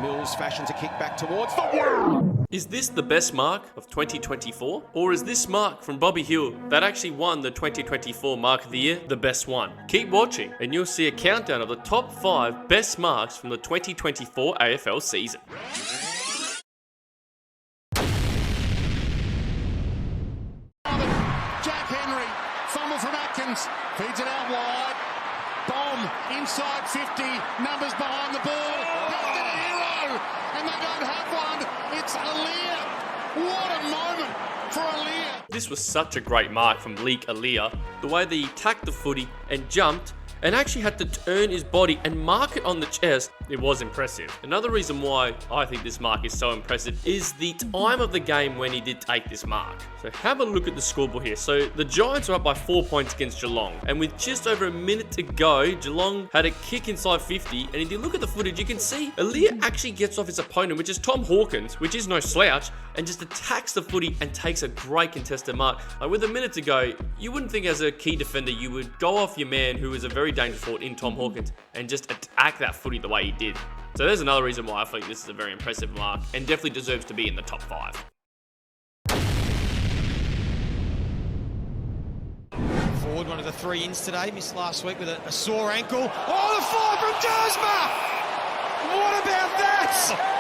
Mills fashions a kick back towards the wall. Is this the best mark of 2024? Or is this mark from Bobby Hill that actually won the 2024 Mark of the Year the best one? Keep watching and you'll see a countdown of the top 5 best marks from the 2024 AFL season. Jack Henry, fumble from Atkins, feeds it out wide. Bomb inside 50, numbers behind the ball. He's got a hero, and they don't have one. It's Aaliyah. What a moment for Aaliyah. This was such a great mark from Leek Aaliyah. The way that he tacked the footy and jumped and actually had to turn his body and mark it on the chest, it was impressive. Another reason why I think this mark is so impressive is the time of the game when he did take this mark. So have a look at the scoreboard here. So the Giants were up by 4 points against Geelong, and with just over a minute to go, Geelong had a kick inside 50, and if you look at the footage, you can see Aaliyah actually gets off his opponent, which is Tom Hawkins, which is no slouch, and just attacks the footy and takes a great contested mark. Like with a minute to go, you wouldn't think as a key defender you would go off your man who is a very dangerous forward in Tom Hawkins and just attack that footy the way he did. So there's another reason why I think this is a very impressive mark and definitely deserves to be in the top 5. Forward, one of the 3 ins today, missed last week with a sore ankle. Oh, the 4 from Dersma! What about that?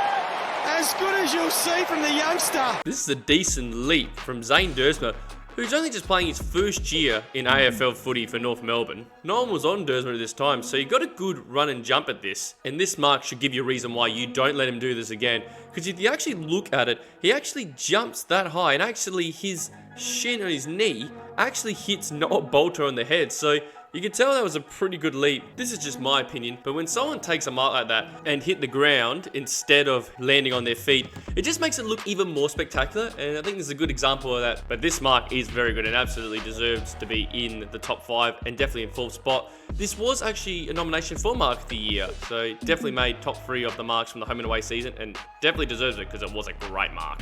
As good as you'll see from the youngster. This is a decent leap from Zane Dersma, who's only just playing his first year in AFL footy for North Melbourne. No one was on Dersma at this time, so he got a good run and jump at this. And this mark should give you a reason why you don't let him do this again. Because if you actually look at it, he actually jumps that high, and actually his shin on his knee actually hits Noah Bolter on the head. So you can tell that was a pretty good leap. This is just my opinion, but when someone takes a mark like that and hit the ground instead of landing on their feet, it just makes it look even more spectacular, and I think this is a good example of that. But this mark is very good and absolutely deserves to be in the top 5 and definitely in 4th spot. This was actually a nomination for Mark of the Year, so definitely made top 3 of the marks from the home and away season and definitely deserves it because it was a great mark.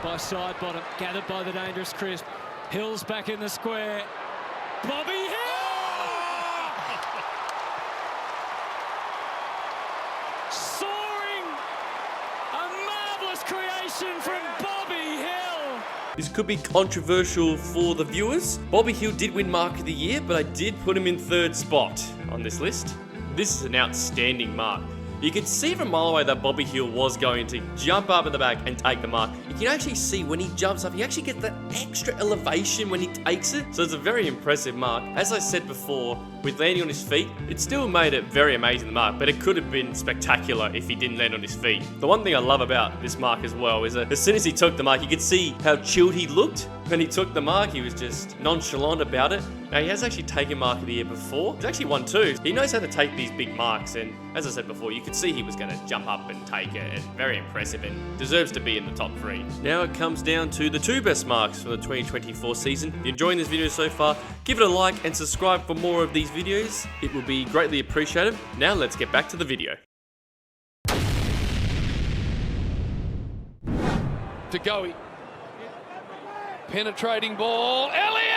By side bottom, gathered by the dangerous Crisp. Hill's back in the square. Bobby Hill! Soaring! A marvellous creation from Bobby Hill! This could be controversial for the viewers. Bobby Hill did win Mark of the Year, but I did put him in 3rd spot on this list. This is an outstanding mark. You can see from a mile away that Bobby Hill was going to jump up at the back and take the mark. You can actually see when he jumps up, he actually gets that extra elevation when he takes it. So it's a very impressive mark. As I said before, with landing on his feet, it still made it very amazing, the mark, but it could have been spectacular if he didn't land on his feet. The one thing I love about this mark as well is that as soon as he took the mark, you could see how chilled he looked. When he took the mark, he was just nonchalant about it. Now, he has actually taken Mark of the Year before. He's actually won 2. He knows how to take these big marks, and as I said before, you could see he was going to jump up and take it, and very impressive and deserves to be in the top 3. Now it comes down to the 2 best marks for the 2024 season. If you're enjoying this video so far, give it a like and subscribe for more of these videos. It will be greatly appreciated. Now let's get back to the video. To Goey. Penetrating ball. Elliott!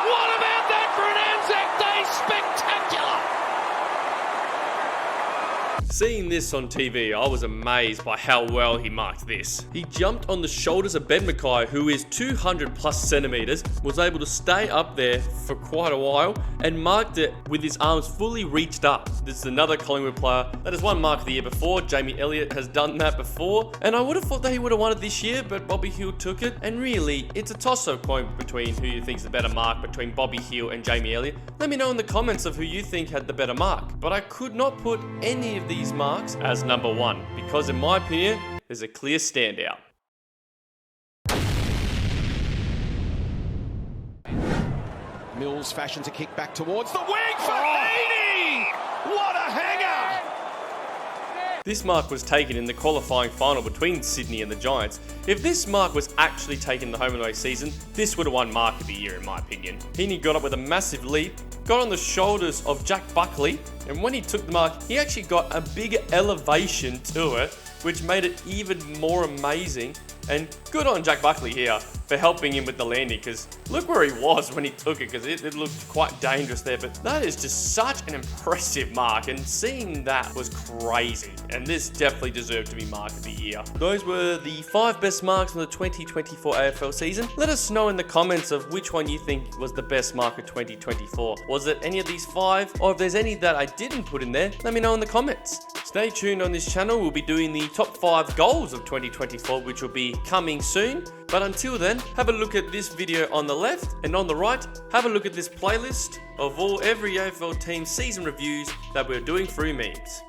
What about that for an Anzac Day? Spectacular! Seeing this on TV, I was amazed by how well he marked this. He jumped on the shoulders of Ben Mackay, who is 200 plus centimeters, was able to stay up there for quite a while and marked it with his arms fully reached up. This is another Collingwood player that has won Mark of the Year before. Jamie Elliott has done that before, and I would have thought that he would have won it this year, but Bobby Hill took it. And really, it's a toss-up point between who you think is the better mark between Bobby Hill and Jamie Elliott. Let me know in the comments of who you think had the better mark. But I could not put any of these marks as number 1 because in my opinion there's a clear standout. Mills fashions a kick back towards the wing for Heaney! What a hanger! This mark was taken in the qualifying final between Sydney and the Giants. If this mark was actually taken in the home and away season, this would have won Mark of the Year in my opinion. Heaney got up with a massive leap, got on the shoulders of Jack Buckley, and when he took the mark, he actually got a bigger elevation to it, which made it even more amazing. And good on Jack Buckley here for helping him with the landing, because look where he was when he took it, because it looked quite dangerous there. But that is just such an impressive mark, and seeing that was crazy. And this definitely deserved to be Mark of the Year. Those were the 5 best marks from the 2024 AFL season. Let us know in the comments of which one you think was the best mark of 2024. Was it any of these 5? Or if there's any that I didn't put in there, let me know in the comments. Stay tuned on this channel. We'll be doing the top 5 goals of 2024, which will be coming soon. But until then, have a look at this video on the left, and on the right, have a look at this playlist of every AFL team season reviews that we're doing through memes.